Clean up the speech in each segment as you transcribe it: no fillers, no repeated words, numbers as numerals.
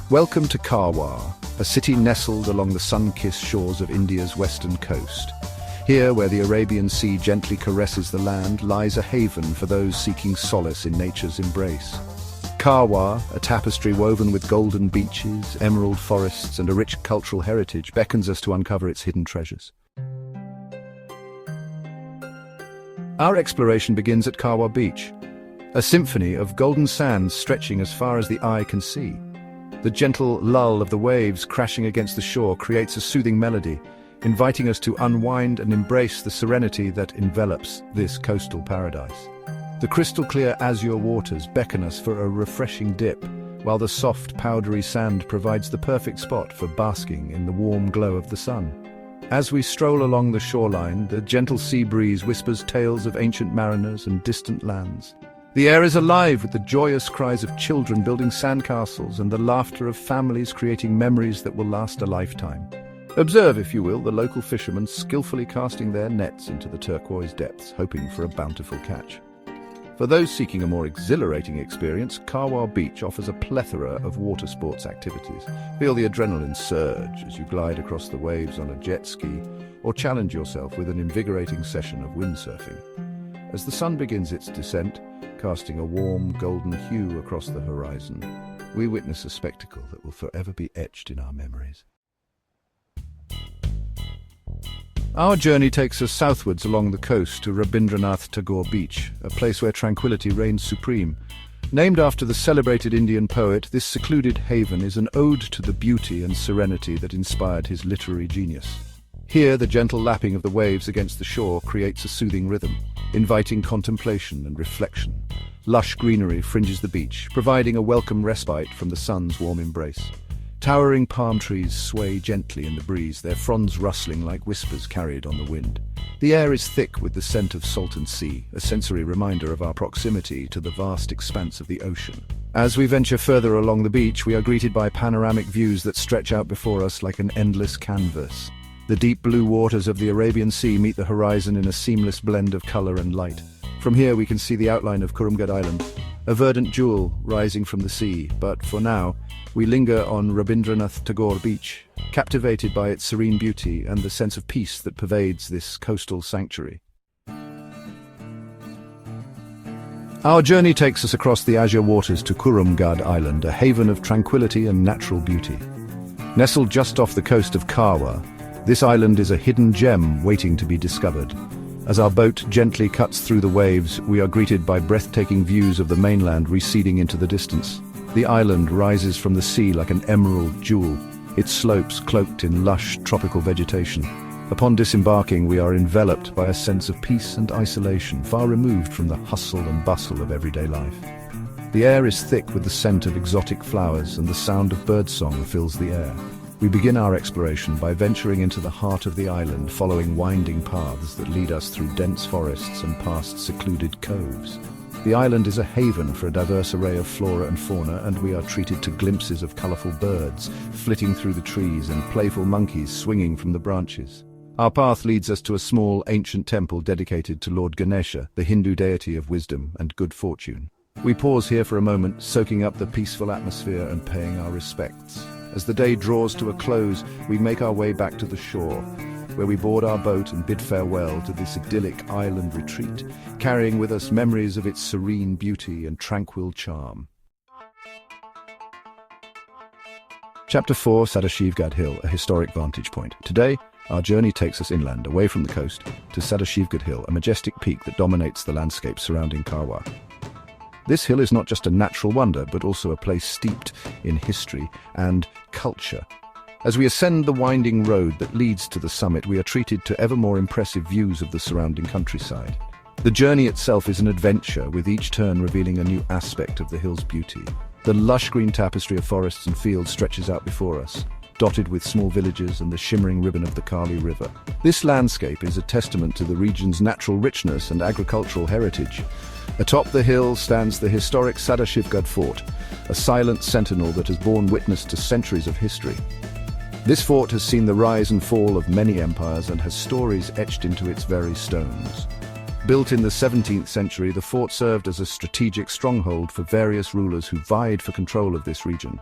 Welcome to Karwar, a city nestled along the sun-kissed shores of India's western coast. Here, where the Arabian Sea gently caresses the land, lies a haven for those seeking solace in nature's embrace. Karwar, a tapestry woven with golden beaches, emerald forests, and a rich cultural heritage, beckons us to uncover its hidden treasures. Our exploration begins at Karwar Beach, a symphony of golden sands stretching as far as the eye can see. The gentle lull of the waves crashing against the shore creates a soothing melody, inviting us to unwind and embrace the serenity that envelops this coastal paradise. The crystal-clear azure waters beckon us for a refreshing dip, while the soft, powdery sand provides the perfect spot for basking in the warm glow of the sun. As we stroll along the shoreline, the gentle sea breeze whispers tales of ancient mariners and distant lands. The air is alive with the joyous cries of children building sandcastles and the laughter of families creating memories that will last a lifetime. Observe, if you will, the local fishermen skillfully casting their nets into the turquoise depths, hoping for a bountiful catch. For those seeking a more exhilarating experience, Karwar Beach offers a plethora of water sports activities. Feel the adrenaline surge as you glide across the waves on a jet ski, or challenge yourself with an invigorating session of windsurfing. As the sun begins its descent, casting a warm, golden hue across the horizon, we witness a spectacle that will forever be etched in our memories. Our journey takes us southwards along the coast to Rabindranath Tagore Beach, a place where tranquility reigns supreme. Named after the celebrated Indian poet, this secluded haven is an ode to the beauty and serenity that inspired his literary genius. Here, the gentle lapping of the waves against the shore creates a soothing rhythm, inviting contemplation and reflection. Lush greenery fringes the beach, providing a welcome respite from the sun's warm embrace. Towering palm trees sway gently in the breeze, their fronds rustling like whispers carried on the wind. The air is thick with the scent of salt and sea, a sensory reminder of our proximity to the vast expanse of the ocean. As we venture further along the beach, we are greeted by panoramic views that stretch out before us like an endless canvas. The deep blue waters of the Arabian Sea meet the horizon in a seamless blend of color and light. From here we can see the outline of Kurumgad Island, a verdant jewel rising from the sea, but for now, we linger on Rabindranath Tagore Beach, captivated by its serene beauty and the sense of peace that pervades this coastal sanctuary. Our journey takes us across the azure waters to Kurumgad Island, a haven of tranquility and natural beauty. Nestled just off the coast of Karwar, this island is a hidden gem waiting to be discovered. As our boat gently cuts through the waves, we are greeted by breathtaking views of the mainland receding into the distance. The island rises from the sea like an emerald jewel, its slopes cloaked in lush tropical vegetation. Upon disembarking, we are enveloped by a sense of peace and isolation, far removed from the hustle and bustle of everyday life. The air is thick with the scent of exotic flowers, and the sound of birdsong fills the air. We begin our exploration by venturing into the heart of the island, following winding paths that lead us through dense forests and past secluded coves. The island is a haven for a diverse array of flora and fauna, and we are treated to glimpses of colorful birds flitting through the trees and playful monkeys swinging from the branches. Our path leads us to a small, ancient temple dedicated to Lord Ganesha, the Hindu deity of wisdom and good fortune. We pause here for a moment, soaking up the peaceful atmosphere and paying our respects. As the day draws to a close, we make our way back to the shore, where we board our boat and bid farewell to this idyllic island retreat, carrying with us memories of its serene beauty and tranquil charm. Chapter 4, Sadashivgad Hill, a historic vantage point. Today, our journey takes us inland, away from the coast, to Sadashivgad Hill, a majestic peak that dominates the landscape surrounding Karwar. This hill is not just a natural wonder, but also a place steeped in history and culture. As we ascend the winding road that leads to the summit, we are treated to ever more impressive views of the surrounding countryside. The journey itself is an adventure, with each turn revealing a new aspect of the hill's beauty. The lush green tapestry of forests and fields stretches out before us, dotted with small villages and the shimmering ribbon of the Kali River. This landscape is a testament to the region's natural richness and agricultural heritage. Atop the hill stands the historic Sadashivgad Fort, a silent sentinel that has borne witness to centuries of history. This fort has seen the rise and fall of many empires and has stories etched into its very stones. Built in the 17th century, the fort served as a strategic stronghold for various rulers who vied for control of this region.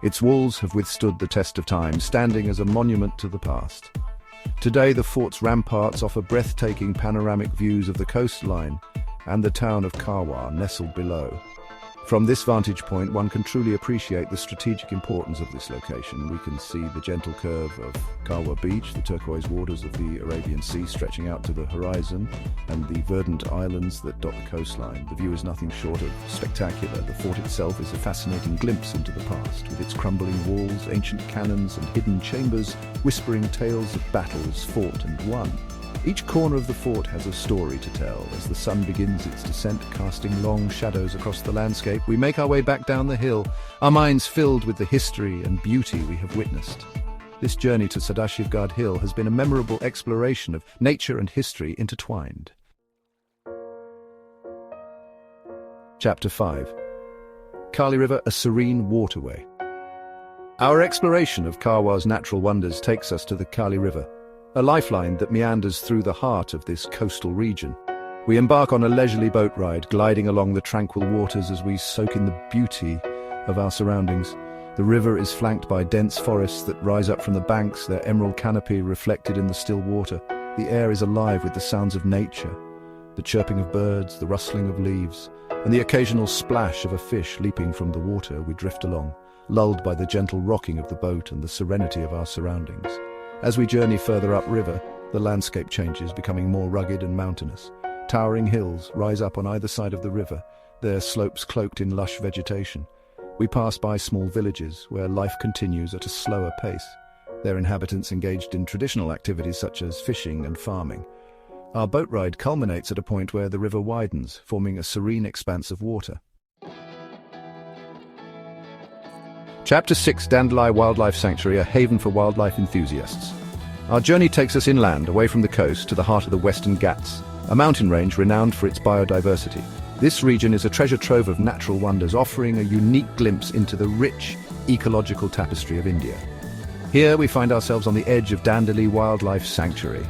Its walls have withstood the test of time, standing as a monument to the past. Today, the fort's ramparts offer breathtaking panoramic views of the coastline and the town of Karwar nestled below. From this vantage point, one can truly appreciate the strategic importance of this location. We can see the gentle curve of Karwar Beach, the turquoise waters of the Arabian Sea stretching out to the horizon, and the verdant islands that dot the coastline. The view is nothing short of spectacular. The fort itself is a fascinating glimpse into the past, with its crumbling walls, ancient cannons, and hidden chambers, whispering tales of battles fought and won. Each corner of the fort has a story to tell. As the sun begins its descent, casting long shadows across the landscape, we make our way back down the hill, our minds filled with the history and beauty we have witnessed. This journey to Sadashivgarh Hill has been a memorable exploration of nature and history intertwined. Chapter 5. Kali River, a serene waterway. Our exploration of Karwar's natural wonders takes us to the Kali River, a lifeline that meanders through the heart of this coastal region. We embark on a leisurely boat ride, gliding along the tranquil waters as we soak in the beauty of our surroundings. The river is flanked by dense forests that rise up from the banks, their emerald canopy reflected in the still water. The air is alive with the sounds of nature, the chirping of birds, the rustling of leaves, and the occasional splash of a fish leaping from the water. We drift along, lulled by the gentle rocking of the boat and the serenity of our surroundings. As we journey further upriver, the landscape changes, becoming more rugged and mountainous. Towering hills rise up on either side of the river, their slopes cloaked in lush vegetation. We pass by small villages where life continues at a slower pace, their inhabitants engaged in traditional activities such as fishing and farming. Our boat ride culminates at a point where the river widens, forming a serene expanse of water. Chapter 6, Dandeli Wildlife Sanctuary, a haven for wildlife enthusiasts. Our journey takes us inland, away from the coast, to the heart of the Western Ghats, a mountain range renowned for its biodiversity. This region is a treasure trove of natural wonders, offering a unique glimpse into the rich ecological tapestry of India. Here we find ourselves on the edge of Dandeli Wildlife Sanctuary,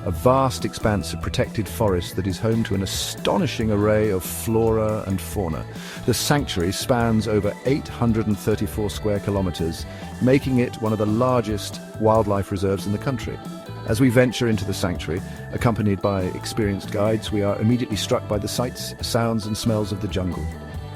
a vast expanse of protected forest that is home to an astonishing array of flora and fauna. The sanctuary spans over 834 square kilometers, making it one of the largest wildlife reserves in the country. As we venture into the sanctuary, accompanied by experienced guides, we are immediately struck by the sights, sounds, and smells of the jungle.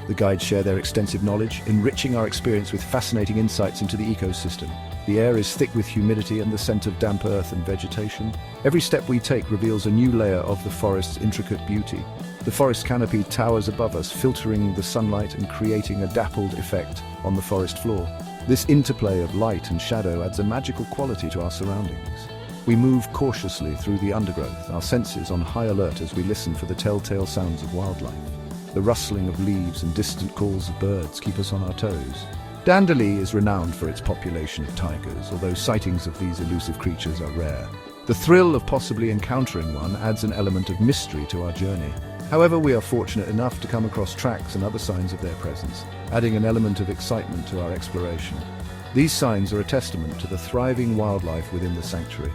The guides share their extensive knowledge, enriching our experience with fascinating insights into the ecosystem. The air is thick with humidity and the scent of damp earth and vegetation. Every step we take reveals a new layer of the forest's intricate beauty. The forest canopy towers above us, filtering the sunlight and creating a dappled effect on the forest floor. This interplay of light and shadow adds a magical quality to our surroundings. We move cautiously through the undergrowth, our senses on high alert as we listen for the telltale sounds of wildlife. The rustling of leaves and distant calls of birds keep us on our toes. Dandeli is renowned for its population of tigers, although sightings of these elusive creatures are rare. The thrill of possibly encountering one adds an element of mystery to our journey. However, we are fortunate enough to come across tracks and other signs of their presence, adding an element of excitement to our exploration. These signs are a testament to the thriving wildlife within the sanctuary.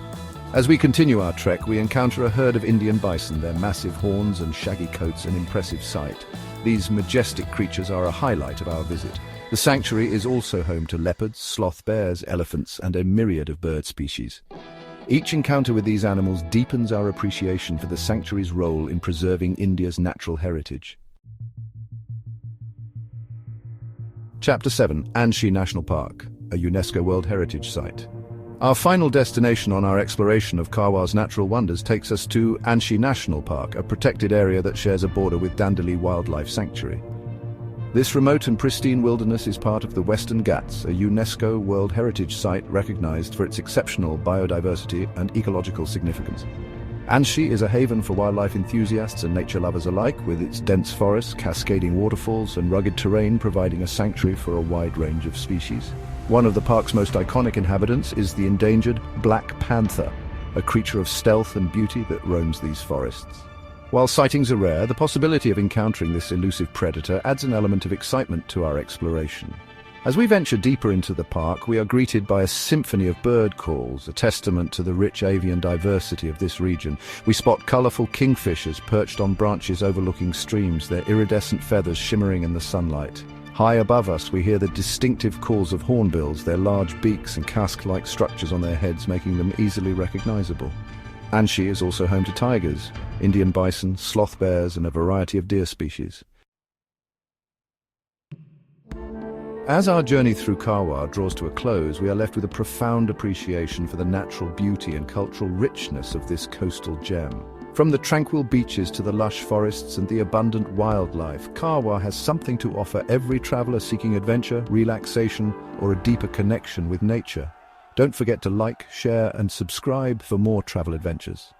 As we continue our trek, we encounter a herd of Indian bison, their massive horns and shaggy coats an impressive sight. These majestic creatures are a highlight of our visit. The sanctuary is also home to leopards, sloth bears, elephants, and a myriad of bird species. Each encounter with these animals deepens our appreciation for the sanctuary's role in preserving India's natural heritage. Chapter 7, Anshi National Park, a UNESCO World Heritage Site. Our final destination on our exploration of Karwar's natural wonders takes us to Anshi National Park, a protected area that shares a border with Dandeli Wildlife Sanctuary. This remote and pristine wilderness is part of the Western Ghats, a UNESCO World Heritage Site recognized for its exceptional biodiversity and ecological significance. Anshi is a haven for wildlife enthusiasts and nature lovers alike, with its dense forests, cascading waterfalls, and rugged terrain providing a sanctuary for a wide range of species. One of the park's most iconic inhabitants is the endangered black panther, a creature of stealth and beauty that roams these forests. While sightings are rare, the possibility of encountering this elusive predator adds an element of excitement to our exploration. As we venture deeper into the park, we are greeted by a symphony of bird calls, a testament to the rich avian diversity of this region. We spot colourful kingfishers perched on branches overlooking streams, their iridescent feathers shimmering in the sunlight. High above us, we hear the distinctive calls of hornbills, their large beaks and cask-like structures on their heads making them easily recognisable. Anshi is also home to tigers, Indian bison, sloth bears and a variety of deer species. As our journey through Karwar draws to a close, we are left with a profound appreciation for the natural beauty and cultural richness of this coastal gem. From the tranquil beaches to the lush forests and the abundant wildlife, Karwar has something to offer every traveler seeking adventure, relaxation, or a deeper connection with nature. Don't forget to like, share, and subscribe for more travel adventures.